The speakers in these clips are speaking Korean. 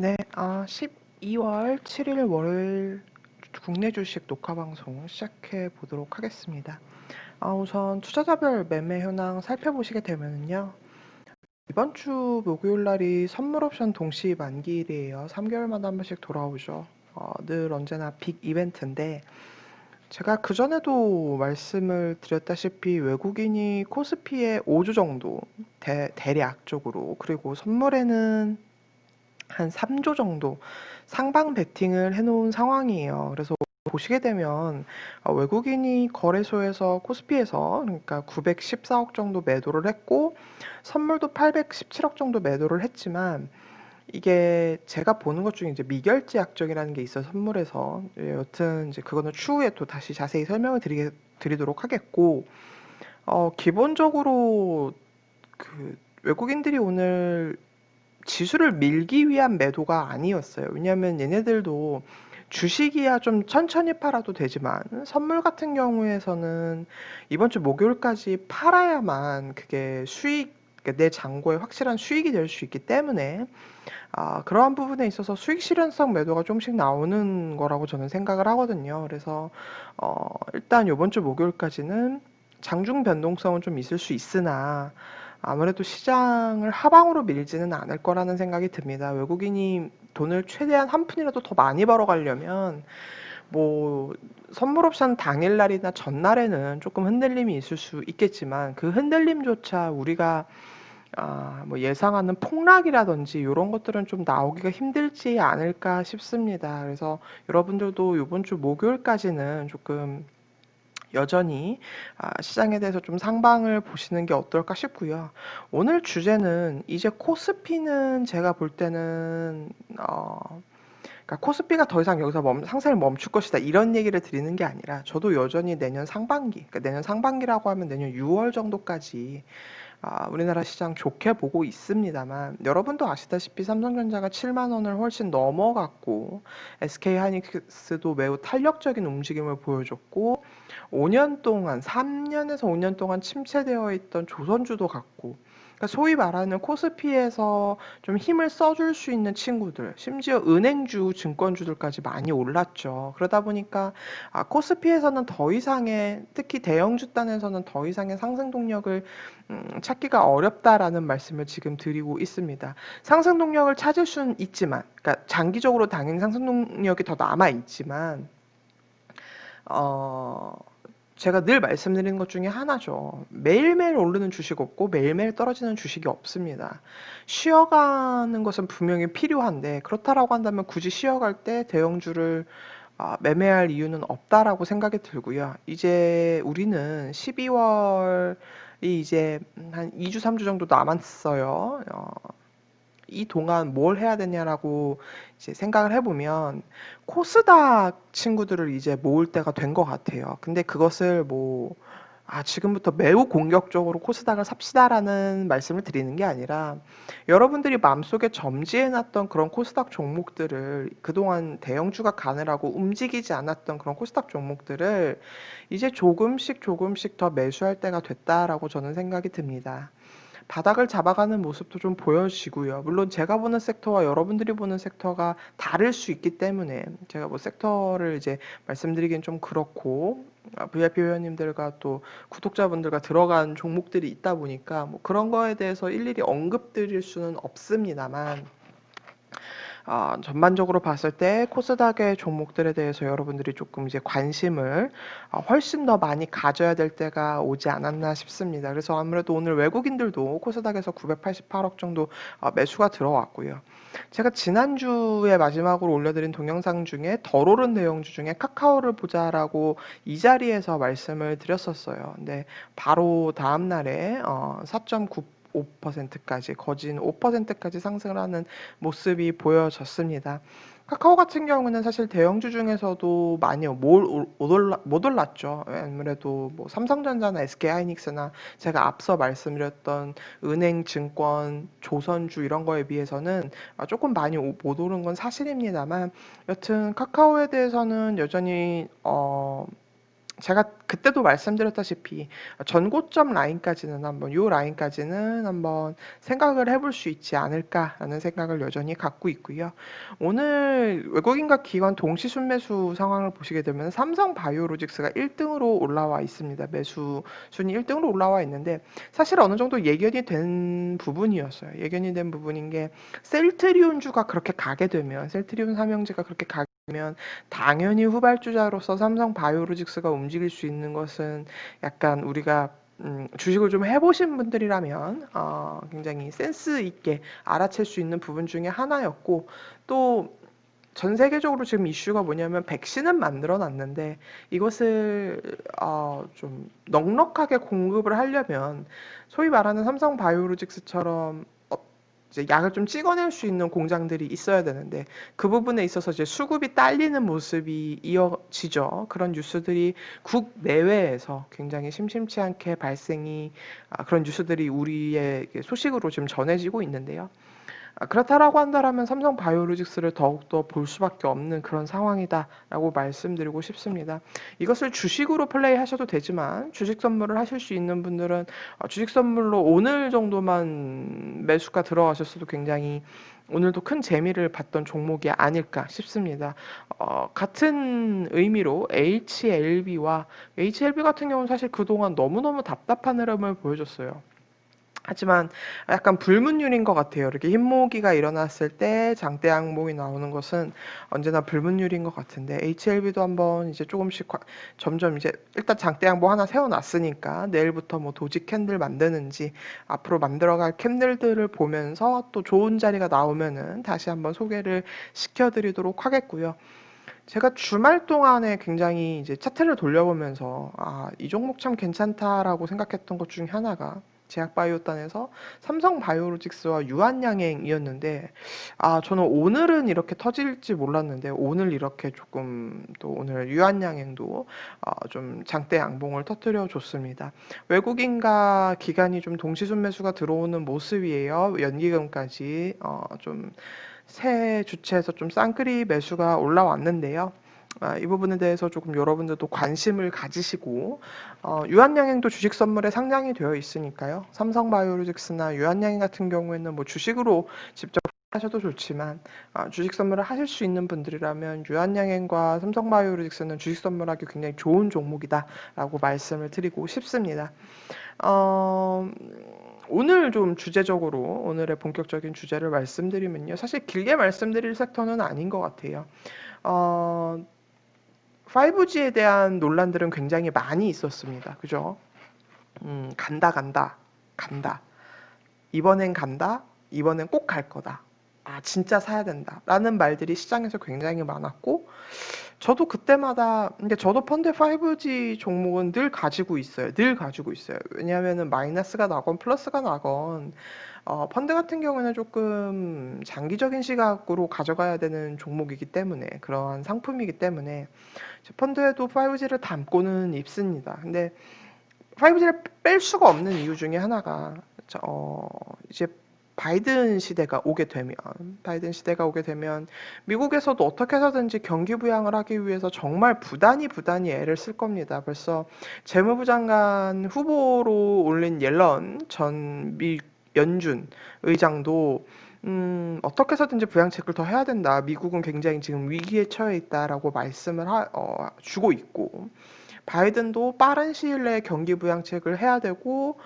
네, 12월 7일 월요일 국내 주식 녹화 방송 시작해 보도록 하겠습니다. 우선 투자자별 매매 현황 살펴보시게 되면요. 이번 주 목요일 날이 선물 옵션 동시 만기일이에요. 3개월마다 한 번씩 돌아오죠. 늘 언제나 빅 이벤트인데, 제가 그전에도 말씀을 드렸다시피 외국인이 코스피에 5주 정도 대략적으로, 그리고 선물에는 한 3조 정도 상방 베팅을 해놓은 상황이에요. 그래서 보시게 되면 외국인이 거래소에서 코스피에서 그러니까 914억 정도 매도를 했고 선물도 817억 정도 매도를 했지만, 이게 제가 보는 것 중에 이제 미결제 약정이라는 게 있어요, 선물에서. 여튼 이제 그거는 추후에 또 다시 자세히 설명을 드리도록 하겠고, 기본적으로 그 외국인들이 오늘 지수를 밀기 위한 매도가 아니었어요. 왜냐하면 얘네들도 주식이야 좀 천천히 팔아도 되지만 선물 같은 경우에서는 이번 주 목요일까지 팔아야만 그게 그러니까 내 잔고에 확실한 수익이 될 수 있기 때문에 그러한 부분에 있어서 수익 실현성 매도가 조금씩 나오는 거라고 저는 생각을 하거든요. 그래서 일단 이번 주 목요일까지는 장중 변동성은 좀 있을 수 있으나 아무래도 시장을 하방으로 밀지는 않을 거라는 생각이 듭니다. 외국인이 돈을 최대한 한 푼이라도 더 많이 벌어가려면 뭐 선물 옵션 당일날이나 전날에는 조금 흔들림이 있을 수 있겠지만, 그 흔들림조차 우리가 뭐 예상하는 폭락이라든지 이런 것들은 좀 나오기가 힘들지 않을까 싶습니다. 그래서 여러분들도 이번 주 목요일까지는 조금 여전히 시장에 대해서 좀 상방을 보시는 게 어떨까 싶고요. 오늘 주제는 이제 코스피는 제가 볼 때는 그러니까 코스피가 더 이상 여기서 상승을 멈출 것이다 이런 얘기를 드리는 게 아니라, 저도 여전히 내년 상반기, 그러니까 내년 상반기라고 하면 내년 6월 정도까지 우리나라 시장 좋게 보고 있습니다만, 여러분도 아시다시피 삼성전자가 7만 원을 훨씬 넘어갔고 SK하이닉스도 매우 탄력적인 움직임을 보여줬고 5년 동안 3년에서 5년 동안 침체되어 있던 조선주도 갔고, 그러니까 소위 말하는 코스피에서 좀 힘을 써줄 수 있는 친구들, 심지어 은행주, 증권주들까지 많이 올랐죠. 그러다 보니까 코스피에서는 더 이상의, 특히 대형주 단에서는 더 이상의 상승 동력을 찾기가 어렵다라는 말씀을 지금 드리고 있습니다. 상승 동력을 찾을 수는 있지만, 그러니까 장기적으로 당연히 상승 동력이 더 남아 있지만, 어, 제가 늘 말씀드리는 것 중에 하나죠. 매일매일 오르는 주식 없고 매일매일 떨어지는 주식이 없습니다. 쉬어가는 것은 분명히 필요한데, 그렇다라고 한다면 굳이 쉬어갈 때 대형주를 매매할 이유는 없다라고 생각이 들고요. 이제 우리는 12월이 이제 한 2주, 3주 정도 남았어요. 이 동안 뭘 해야 되냐라고 이제 생각을 해보면 코스닥 친구들을 이제 모을 때가 된 것 같아요. 근데 그것을 지금부터 매우 공격적으로 코스닥을 삽시다라는 말씀을 드리는 게 아니라, 여러분들이 마음속에 점지해놨던 그런 코스닥 종목들을, 그동안 대형주가 가느라고 움직이지 않았던 그런 코스닥 종목들을 이제 조금씩 조금씩 더 매수할 때가 됐다라고 저는 생각이 듭니다. 바닥을 잡아가는 모습도 좀 보여지고요. 물론 제가 보는 섹터와 여러분들이 보는 섹터가 다를 수 있기 때문에 제가 뭐 섹터를 이제 말씀드리긴 좀 그렇고, VIP 회원님들과 또 구독자분들과 들어간 종목들이 있다 보니까 뭐 그런 거에 대해서 일일이 언급드릴 수는 없습니다만, 전반적으로 봤을 때 코스닥의 종목들에 대해서 여러분들이 조금 이제 관심을 훨씬 더 많이 가져야 될 때가 오지 않았나 싶습니다. 그래서 아무래도 오늘 외국인들도 코스닥에서 988억 정도 매수가 들어왔고요. 제가 지난주에 마지막으로 올려드린 동영상 중에 덜 오른 대형주 중에 카카오를 보자라고 이 자리에서 말씀을 드렸었어요. 근데 바로 다음 날에 4.95%까지 거진 5%까지 상승을 하는 모습이 보여졌습니다. 카카오 같은 경우는 사실 대형주 중에서도 많이 못 올랐죠. 아무래도 뭐 삼성전자나 SK하이닉스나 제가 앞서 말씀드렸던 은행, 증권, 조선주 이런 거에 비해서는 조금 많이 못 오른 건 사실입니다만, 여튼 카카오에 대해서는 여전히 제가 그때도 말씀드렸다시피 전고점 라인까지는 한번 요 라인까지는 한번 생각을 해볼 수 있지 않을까라는 생각을 여전히 갖고 있고요. 오늘 외국인과 기관 동시 순매수 상황을 보시게 되면 삼성 바이오로직스가 1등으로 올라와 있습니다. 매수 순위 1등으로 올라와 있는데 사실 어느 정도 예견이 된 부분이었어요. 예견이 된 부분인 게 셀트리온주가 그렇게 가게 되면 셀트리온 삼형제가 그렇게 가게 되면 당연히 후발주자로서 삼성 바이오로직스가 움직일 수 있는 것은 약간 우리가 주식을 좀 해보신 분들이라면 굉장히 센스 있게 알아챌 수 있는 부분 중에 하나였고 또 전 세계적으로 지금 이슈가 뭐냐면 백신은 만들어 놨는데 이것을 좀 넉넉하게 공급을 하려면 소위 말하는 삼성 바이오로직스처럼 이제 약을 좀 찍어낼 수 있는 공장들이 있어야 되는데 그 부분에 있어서 이제 수급이 딸리는 모습이 이어지죠. 그런 뉴스들이 국내외에서 굉장히 심심치 않게 발생이 그런 뉴스들이 우리의 소식으로 지금 전해지고 있는데요. 그렇다라고 한다면 삼성 바이오로직스를 더욱더 볼 수밖에 없는 그런 상황이다라고 말씀드리고 싶습니다. 이것을 주식으로 플레이하셔도 되지만 주식 선물을 하실 수 있는 분들은 주식 선물로 오늘 정도만 매수가 들어가셨어도 굉장히 오늘도 큰 재미를 봤던 종목이 아닐까 싶습니다. 같은 의미로 HLB 같은 경우는 사실 그동안 너무너무 답답한 흐름을 보여줬어요. 하지만 약간 불문율인 것 같아요. 이렇게 흰모기가 일어났을 때 장대 양봉이 나오는 것은 언제나 불문율인 것 같은데 HLB도 한번 이제 조금씩 점점 이제 일단 장대 양봉 하나 세워놨으니까 내일부터 뭐 도지 캔들 만드는지 앞으로 만들어갈 캔들들을 보면서 또 좋은 자리가 나오면은 다시 한번 소개를 시켜드리도록 하겠고요. 제가 주말 동안에 굉장히 이제 차트를 돌려보면서 이 종목 참 괜찮다라고 생각했던 것 중에 하나가 제약바이오단에서 삼성바이오로직스와 유한양행이었는데 저는 오늘은 이렇게 터질지 몰랐는데 오늘 이렇게 조금 또 오늘 유한양행도 좀 장대 양봉을 터뜨려 줬습니다. 외국인과 기관이 좀 동시순매수가 들어오는 모습이에요. 연기금까지 좀 새 주체에서 좀 쌍끌이 매수가 올라왔는데요. 이 부분에 대해서 조금 여러분들도 관심을 가지시고 유한양행도 주식 선물에 상장이 되어 있으니까요. 삼성바이오로직스나 유한양행 같은 경우에는 뭐 주식으로 직접 하셔도 좋지만 주식 선물을 하실 수 있는 분들이라면 유한양행과 삼성바이오로직스는 주식 선물하기 굉장히 좋은 종목이다라고 말씀을 드리고 싶습니다. 오늘 좀 주제적으로 오늘의 본격적인 주제를 말씀드리면요. 사실 길게 말씀드릴 섹터는 아닌 것 같아요. 5G에 대한 논란들은 굉장히 많이 있었습니다. 그죠? 간다. 이번엔 간다. 이번엔 꼭 갈 거다. 진짜 사야 된다. 라는 말들이 시장에서 굉장히 많았고, 저도 그때마다, 근데 저도 펀드 5G 종목은 늘 가지고 있어요. 왜냐하면은 마이너스가 나건 플러스가 나건, 펀드 같은 경우는 조금 장기적인 시각으로 가져가야 되는 종목이기 때문에, 그러한 상품이기 때문에, 펀드에도 5G를 담고는 있습니다. 근데 5G를 뺄 수가 없는 이유 중에 하나가, 이제 바이든 시대가 오게 되면 미국에서도 어떻게 해서든지 경기 부양을 하기 위해서 정말 부단히 애를 쓸 겁니다. 벌써 재무부 장관 후보로 올린 옐런 전 연준 의장도 어떻게 해서든지 부양책을 더 해야 된다. 미국은 굉장히 지금 위기에 처해 있다라고 말씀을 주고 있고 바이든도 빠른 시일 내에 경기 부양책을 해야 되고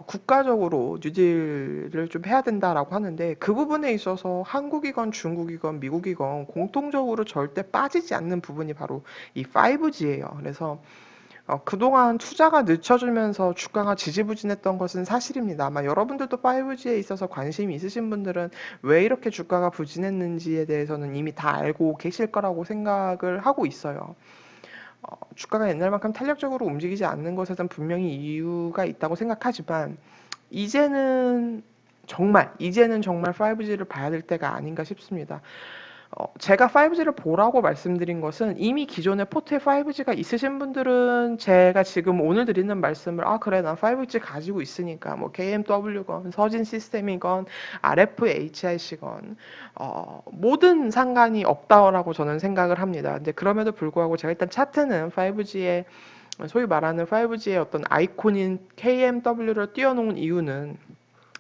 국가적으로 뉴딜을 좀 해야 된다라고 하는데 그 부분에 있어서 한국이건 중국이건 미국이건 공통적으로 절대 빠지지 않는 부분이 바로 이 5G예요. 그래서 그동안 투자가 늦춰지면서 주가가 지지부진했던 것은 사실입니다. 아마 여러분들도 5G에 있어서 관심이 있으신 분들은 왜 이렇게 주가가 부진했는지에 대해서는 이미 다 알고 계실 거라고 생각을 하고 있어요. 주가가 옛날만큼 탄력적으로 움직이지 않는 것에는 분명히 이유가 있다고 생각하지만 이제는 정말 5G를 봐야 될 때가 아닌가 싶습니다. 제가 5G를 보라고 말씀드린 것은 이미 기존에 포트에 5G가 있으신 분들은 제가 지금 오늘 드리는 말씀을 그래 난 5G 가지고 있으니까 뭐 KMW건 서진 시스템이건 RFHIC건 모든 상관이 없다라고 저는 생각을 합니다. 근데 그럼에도 불구하고 제가 일단 차트는 5G의 소위 말하는 5G의 어떤 아이콘인 KMW를 띄워놓은 이유는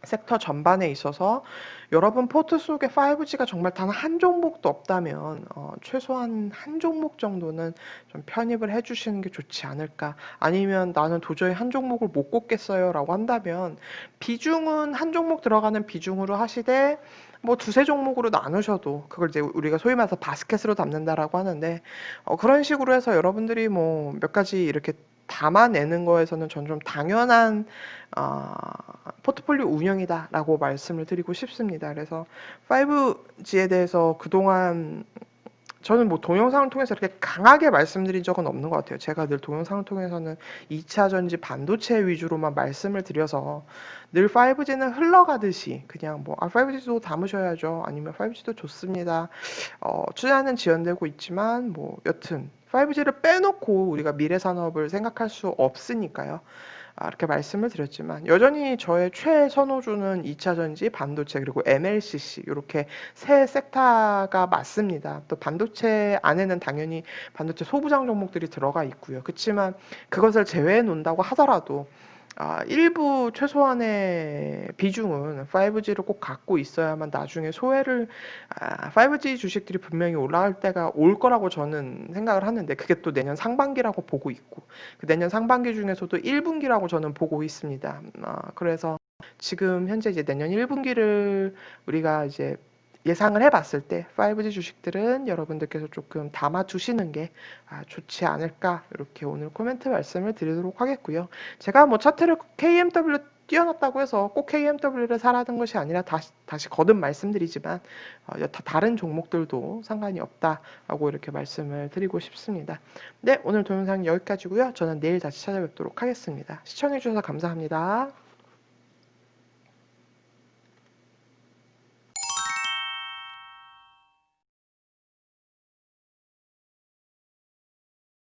섹터 전반에 있어서 여러분 포트 속에 5G가 정말 단 한 종목도 없다면 최소한 한 종목 정도는 좀 편입을 해주시는 게 좋지 않을까. 아니면 나는 도저히 한 종목을 못 꼽겠어요 라고 한다면 비중은 한 종목 들어가는 비중으로 하시되 뭐 두세 종목으로 나누셔도 그걸 이제 우리가 소위 말해서 바스켓으로 담는다라고 하는데 그런 식으로 해서 여러분들이 뭐 몇 가지 이렇게 담아내는 거에서는 전 좀 당연한 포트폴리오 운영이다라고 말씀을 드리고 싶습니다. 그래서 5G에 대해서 그동안 저는 뭐 동영상을 통해서 이렇게 강하게 말씀드린 적은 없는 것 같아요. 제가 늘 동영상을 통해서는 2차 전지 반도체 위주로만 말씀을 드려서 늘 5G는 흘러가듯이 그냥 뭐 5G도 담으셔야죠. 아니면 5G도 좋습니다. 투자는 지연되고 있지만 뭐 여튼 5G를 빼놓고 우리가 미래 산업을 생각할 수 없으니까요. 이렇게 말씀을 드렸지만 여전히 저의 최선호주는 2차 전지, 반도체 그리고 MLCC 이렇게 세 섹터가 맞습니다. 또 반도체 안에는 당연히 반도체 소부장 종목들이 들어가 있고요. 그렇지만 그것을 제외해 놓는다고 하더라도 일부 최소한의 비중은 5G를 꼭 갖고 있어야만 나중에 소외를 5G 주식들이 분명히 올라갈 때가 올 거라고 저는 생각을 하는데 그게 또 내년 상반기라고 보고 있고 그 내년 상반기 중에서도 1분기라고 저는 보고 있습니다. 그래서 지금 현재 이제 내년 1분기를 우리가 이제 예상을 해봤을 때 5G 주식들은 여러분들께서 조금 담아두시는 게 좋지 않을까 이렇게 오늘 코멘트 말씀을 드리도록 하겠고요. 제가 뭐 차트를 KMW 띄워놨다고 해서 꼭 KMW를 사라는 것이 아니라 다시 거듭 말씀드리지만 다른 종목들도 상관이 없다라고 이렇게 말씀을 드리고 싶습니다. 네, 오늘 동영상 여기까지고요. 저는 내일 다시 찾아뵙도록 하겠습니다. 시청해주셔서 감사합니다.